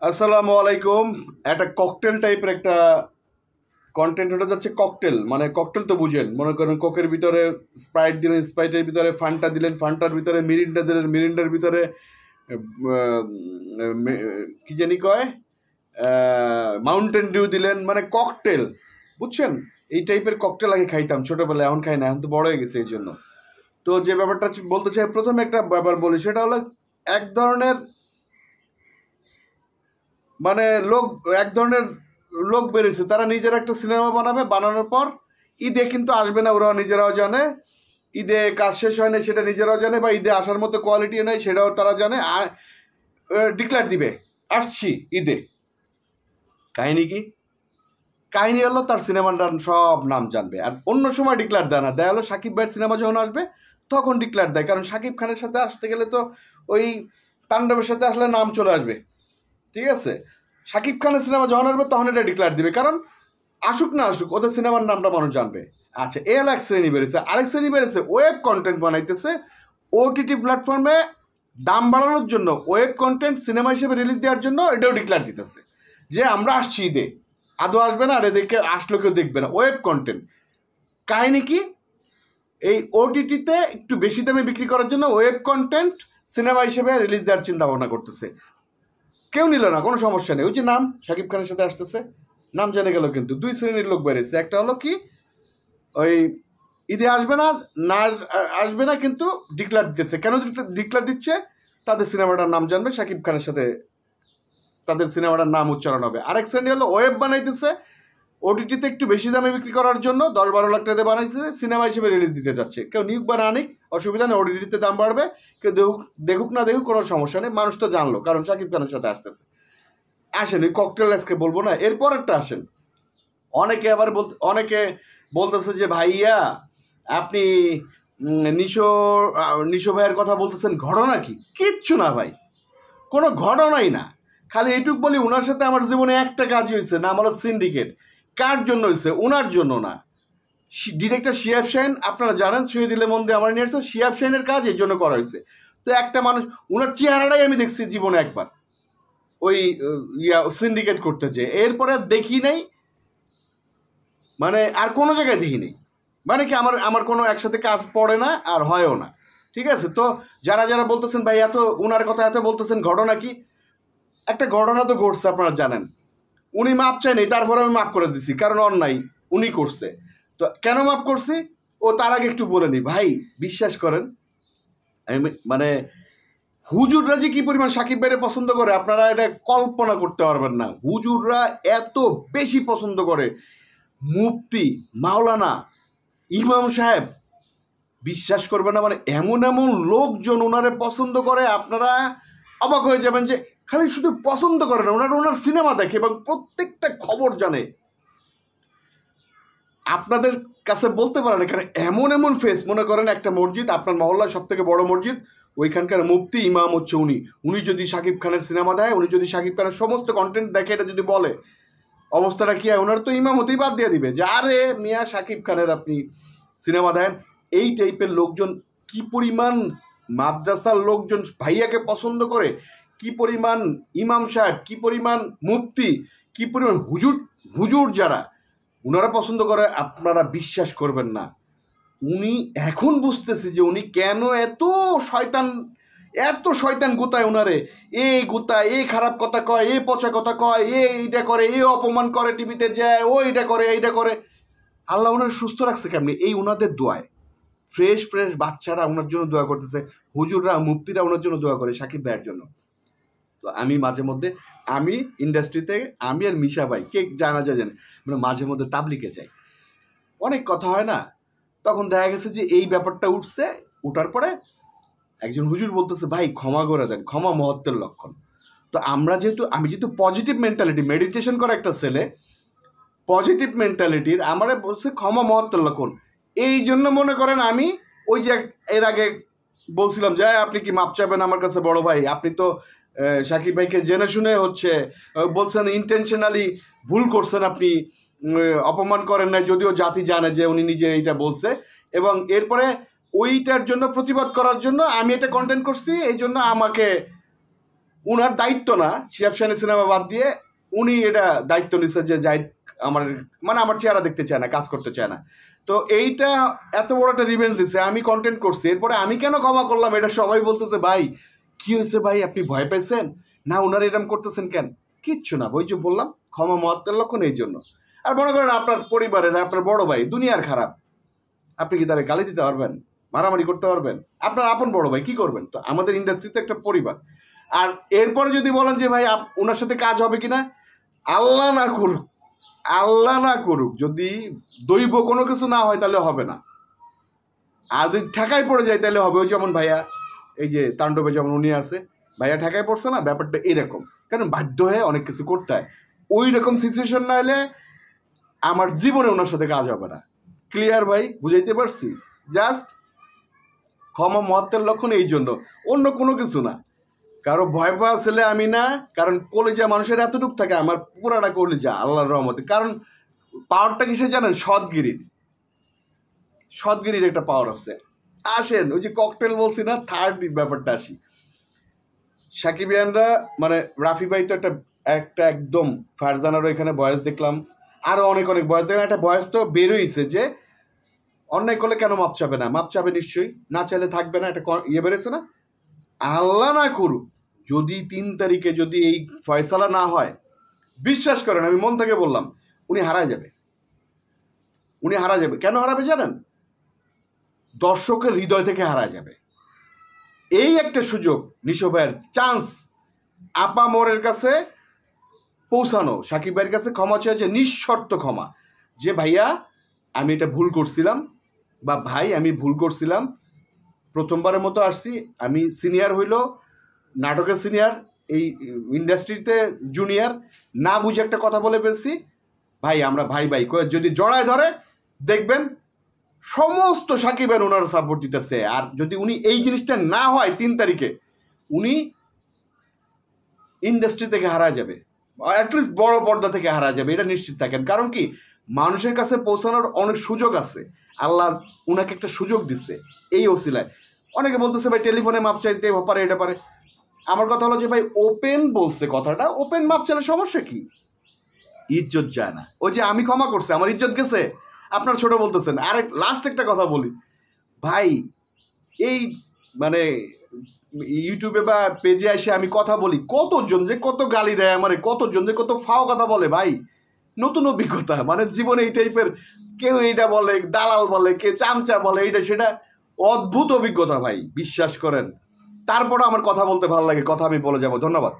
আসসালামু আলাইকুম। একটা ককটেল টাইপের একটা কন্টেন্ট হতে যাচ্ছে। ককটেল মানে ককটেল তো বুঝেন, মনে করেন কোকের ভিতরে স্প্রাইট দিলেন, স্প্রাইটের ভিতরে ফান্টা দিলেন, ফান্টার ভিতরে মিরিন্ডা দিলেন, মিরিন্ডার ভিতরে আহ, কি জানি কয় মাউন্টেন ডিউ দিলেন, মানে ককটেল। বুঝছেন? এই টাইপের ককটেল আগে খাইতাম ছোটবেলায়, এখন খাই না, এখন তো বড় হয়ে গেছে এই জন্য। তো যে ব্যাপারটা বলতে চাই, প্রথমে একটা ব্যাপার বলি, সেটা হলো এক ধরনের মানে লোক এক ধরনের লোক বেরিয়েছে, তারা নিজের একটা সিনেমা বানাবে, বানানোর পর ঈদে কিন্তু আসবে না, ওরা নিজেরাও জানে। ঈদে কাজ শেষ হয় না সেটা নিজেরাও জানে, বা ঈদে আসার মতো কোয়ালিটি নেই সেটাও তারা জানে। আর ডিক্লেয়ার দিবে আসছি ঈদে। কাহিনী কি? কাহিনী হলো তার সিনেমার সব নাম জানবে, আর অন্য সময় ডিক্লেয়ার দেয় না। দেয় হলো সাকিব ভাইয়ের সিনেমা যখন আসবে তখন ডিক্লেয়ার দেয়, কারণ সাকিব খানের সাথে আসতে গেলে তো ওই তাণ্ডবের সাথে আসলে নাম চলে আসবে। ঠিক আছে? শাকিব খানের সিনেমা যখন আসবে তখন এটা ডিক্লেয়ার দিবে, কারণ আসুক না আসুক ওদের সিনেমার নামটা মানুষ জানবে। আচ্ছা, এ হলো এক শ্রেণী বেড়েছে। আরেক শ্রেণী বেড়েছে ওয়েব কন্টেন্ট বানাইতেছে ওটিটি প্ল্যাটফর্মে দাম বাড়ানোর জন্য, ওয়েব কন্টেন্ট সিনেমা হিসেবে রিলিজ দেওয়ার জন্য এটাও ডিক্লেয়ার দিতেছে যে আমরা আসছি ঈদে। আদৌ আসবে না, আর এদেরকে আসলে কেউ দেখবে না। ওয়েব কন্টেন্ট কাহিনী কি? এই ওটিটিতে একটু বেশি দামে বিক্রি করার জন্য ওয়েব কন্টেন্ট সিনেমা হিসেবে রিলিজ দেওয়ার চিন্তা ভাবনা করতেছে। কেউ নিল না, কোনো সমস্যা নেই। ওই যে নাম শাকিব খানের সাথে আসতেছে, নাম জেনে গেল, কিন্তু দুই শ্রেণীর লোক বেরিয়েছে। একটা হলো কি, ওই ঈদে আসবে না, না আসবে না, কিন্তু ডিক্লার দিতেছে। কেন ডিক্লার দিচ্ছে? তাদের সিনেমাটার নাম জানবে, শাকিব খানের সাথে তাদের সিনেমাটার নাম উচ্চারণ হবে। আরেক শ্রেণী হলো ওয়েব বানাইতেছে ওটিটিতে একটু বেশি দামে বিক্রি করার জন্য, 10-12 লাখ টাকা বানাইছে, সিনেমা হিসেবে রিলিজ দিতে যাচ্ছে। কেউ নিক বা না নিক অসুবিধা নেই, ওটিটিতে দাম বাড়বে, কেউ দেখুক না দেখুক কোনো সমস্যা নেই, মানুষ তো জানলো কারণ শাকিব খানের সাথে আসতেছে। আসেন ওই ককটেল আজকে বলবো না, এরপর একটা আসেন। অনেকে বলতেছে যে ভাইয়া আপনি নিশো নিশো ভাইয়ের কথা বলতেছেন, ঘটনা কি? কিচ্ছু না ভাই, কোনো ঘটনাই না। খালি এইটুক বলি, ওনার সাথে আমার জীবনে একটা কাজই হয়েছে, নাম হলো সিন্ডিকেট। কার জন্য হয়েছে? ওনার জন্য না। ডিরেক্টর শিয়াব শাহিন, আপনারা জানেন, শুয়ে দিলে মন দিয়ে আমার নিয়ে আসছে, শিয়াব শাহিনের কাজ এই জন্য করা হয়েছে। তো একটা মানুষ, ওনার চেহারাটাই আমি দেখছি জীবনে একবার, ওই সিন্ডিকেট করতে যে, এরপরে দেখি নাই, মানে আর কোনো জায়গায় দেখি নেই। মানে কি, আমার আমার কোনো একসাথে কাজ পড়ে না আর হয়ও না। ঠিক আছে? তো যারা যারা বলতেছেন ভাই এত ওনার কথা এত বলতেছেন, ঘটনা কি? একটা ঘটনা তো ঘটছে, আপনারা জানেন। উনি মাপ চায়নি, তারপরে আমি মাপ করে দিছি, কারণ অন্যায় উনি করছে। তো কেন মাপ করছি ও তার আগে একটু বলে নি ভাই। বিশ্বাস করেন, মানে হুজুররা যে কি পরিমাণ সাকিব ভাইরে পছন্দ করে আপনারা এটা কল্পনা করতে পারবেন না। হুজুররা এত বেশি পছন্দ করে, মুফতি, মাওলানা, ইমাম সাহেব, বিশ্বাস করবেন না, মানে এমন এমন লোকজন ওনারে পছন্দ করে, আপনারা অবাক হয়ে যাবেন যে খালি শুধু পছন্দ করে না, ওনার সিনেমা দেখে এবং প্রত্যেকটা খবর জানে। আপনাদের কাছে বলতে পারেন, এখানে এমন এমন ফেস, মনে করেন একটা মসজিদ, আপনার মহল্লার সব থেকে বড় মসজিদ, ওইখানকার মুফতি ইমাম হচ্ছে উনি। উনি যদি শাকিব খানের সিনেমা দেয়, উনি যদি শাকিব খানের সমস্ত কন্টেন্ট দেখে, এটা যদি বলে, অবস্থাটা কি হয়? ওনার তো ইমাম হতেই বাদ দিয়ে দিবে যে আরে মিয়া শাকিব খানের আপনি সিনেমা দেন। এই টাইপের লোকজন কি পরিমাণ, মাদ্রাসার লোকজন ভাইয়াকে পছন্দ করে, কি পরিমাণ ইমাম সাহেব, কি পরিমাণ মুফতি, কি পরিমাণ হুজুর, হুজুর যারা উনারা পছন্দ করে, আপনারা বিশ্বাস করবেন না। উনি এখন বুঝতেছে যে উনি কেন এত শয়তান, এত শয়তান গুতায় উনারে। এই গুতায়, এই খারাপ কথা কয়, এই পচা কথা কয়, এইটা করে, এই অপমান করে, টিভিতে যায়, ও এইটা করে, এইটা করে। আল্লাহ ওনার সুস্থ রাখছে কেমনি? এই ওনাদের দোয়ায়। ফ্রেশ ফ্রেশ বাচ্চারা ওনার জন্য দোয়া করতেছে, হুজুররা মুফতিরা ওনার জন্য দোয়া করে সাকিব ভাইয়ের জন্য। তো আমি মাঝে মধ্যে, আমি ইন্ডাস্ট্রিতে, আমি আর মিশা ভাই কে জানা যায় জানে, মানে মাঝে মধ্যে তাবলিগে যাই, অনেক কথা হয় না। তখন দেখা গেছে যে এই ব্যাপারটা উঠছে, উঠার পরে একজন হুজুর বলতেছে ভাই ক্ষমা করে দেন, ক্ষমা মহত্বের লক্ষণ। তো আমি যেহেতু পজিটিভ মেন্টালিটি, মেডিটেশন করা একটা ছেলে, পজিটিভ মেন্টালিটির, আমারে বলছে ক্ষমা মহত্বের লক্ষণ। এই জন্য মনে করেন আমি ওই যে এর আগে বলছিলাম যে আপনি কি মাপ চাবেন আমার কাছে বড় ভাই, আপনি তো সাকিব ভাইকে জেনে শুনে হচ্ছে বলছেন, ইন্টেনশনালি ভুল করছেন আপনি, অপমান করেন না, যদিও জাতি জানে যে উনি নিজে এইটা বলছে। এবং এরপরে ওইটার জন্য প্রতিবাদ করার জন্য আমি এটা কন্টেন্ট করছি, এই জন্য আমাকে উনার দায়িত্ব না, শিহাব শাহিনের সিনেমা বাদ দিয়ে উনি এটা দায়িত্ব নিচ্ছে যে জাহিদ আমার মানে আমার চেহারা দেখতে চায় না, কাজ করতে চায় না। তো এইটা এত বড় একটা রিভেঞ্জ দিচ্ছে, আমি কন্টেন্ট করছি, এরপরে আমি কেন ক্ষমা করলাম এটা সবাই বলতেছে ভাই কি হয়েছে ভাই, আপনি ভয় পেয়েছেন না, ওনারা এরম করতেছেন কেন? কিচ্ছু না, ওই যে বললাম ক্ষমা মহত্বের লক্ষণ এই জন্য। আর মনে করেন আপনার পরিবারের আপনার বড় ভাই দুনিয়ার খারাপ, আপনি কি তারা গালি দিতে পারবেন, মারামারি করতে পারবেন? আপনার আপন বড় ভাই কি করবেন? তো আমাদের ইন্ডাস্ট্রিতে একটা পরিবার। আর এরপরে যদি বলেন যে ভাই ওনার সাথে কাজ হবে কিনা, আল্লাহ না করুক, আল্লাহ না করুক, যদি দৈব কোনো কিছু না হয় তাহলে হবে না। আর যদি ঠেকায় পড়ে যায় তাহলে হবে। ওই যেমন ভাইয়া এই যে তাণ্ডবে যেমন উনি আছে, ভাইয়া ঠেকায় পড়ছে না, ব্যাপারটা এরকম। কারণ বাধ্য হয়ে অনেক কিছু করতে হয়। ওই রকম সিচুয়েশন না হলে আমার জীবনে ওনার সাথে কাজ হবে না। ক্লিয়ার ভাই, বুঝাইতে পারছি? জাস্ট ক্ষমা মহত্বের লক্ষণ এই জন্য, অন্য কোনো কিছু না। কারো ভয় পাওয়া ছেলে আমি না, কারণ কলিজা মানুষের এতটুকু থাকে, আমার পুরাটা কলিজা আল্লাহর রহমতে। কারণ পাওয়ারটা কিসে জানেন? সৎগিরির একটা পাওয়ার আছে। আসেন ওই যে ককটেল বলছি না, থার্ড ব্যাপারটা আসি। সাকিবিয়ানরা মানে রাফি ভাই তো একটা একটা একদম, ফারজানারও এখানে বয়স দেখলাম, আরও অনেক বয়স দেখলাম। একটা বয়স তো বেরোইছে যে অন্যায় করলে কেন মাপ চাবে না, মাপ চাবে নিশ্চয়ই, না চাইলে থাকবে না, একটা ইয়ে বেড়েছে না। আল্লাহ না করুক যদি 3 তারিখে যদি এই ফয়সালা না হয়, বিশ্বাস করেন আমি মন থেকে বললাম, উনি হারায় যাবে। উনি হারা যাবে। কেন হারাবে জানেন? দর্শকের হৃদয় থেকে হারা যাবে। এই একটা সুযোগ, নিশো ভাইয়ের চান্স আপা মোরের কাছে পৌঁছানো, সাকিব ভাইয়ের কাছে ক্ষমা চেয়েছে, নিঃশর্ত ক্ষমা, যে ভাইয়া আমি এটা ভুল করছিলাম, বা ভাই আমি ভুল করছিলাম, প্রথমবারের মতো আসছি, আমি সিনিয়র হইল, নাটকের সিনিয়র, এই ইন্ডাস্ট্রিতে জুনিয়র, না বুঝে একটা কথা বলে ফেলছি, ভাই আমরা ভাই ভাই যদি জড়ায় ধরে দেখবেন সমস্ত সাকিবের ওনার সাপোর্ট দিতেছে। আর যদি উনি এই জিনিসটা না হয় 3 তারিখে, উনি ইন্ডাস্ট্রি থেকে হারা যাবে, অ্যাটলিস্ট বড় পর্দা থেকে হারা যাবে, এটা নিশ্চিত থাকেন। কারণ কি, মানুষের কাছে পৌঁছানোর অনেক সুযোগ আছে, আল্লাহ উনাকে একটা সুযোগ দিচ্ছে এই ওসিলায়। অনেকে বলতেছে ভাই টেলিফোনে মাপ চাইতে পারে, এটা পারে। আমার কথা হলো যে ভাই ওপেন বলছে কথাটা, ওপেন মাপ চাইলে সমস্যা কি? ইজ্জত যায় না। ওই যে আমি ক্ষমা করছি, আমার ইজ্জত গেছে, আপনার ছোট বলতেছেন। আরেক লাস্ট একটা কথা বলি ভাই, এই মানে ইউটিউবে বা পেজে এসে আমি কথা বলি, কতজন যে কত গালি দেয় আমারে, কতজন যে কত ফাও কথা বলে ভাই। নতুন অভিজ্ঞতা, মানে জীবনে এই টাইপের কেউ এইটা বলে, দালাল বলে, কে চামচা বলে, এইটা সেটা, অদ্ভুত অভিজ্ঞতা ভাই, বিশ্বাস করেন। তারপরে আমার কথা বলতে ভালো লাগে, কথা আমি বলে যাব। ধন্যবাদ।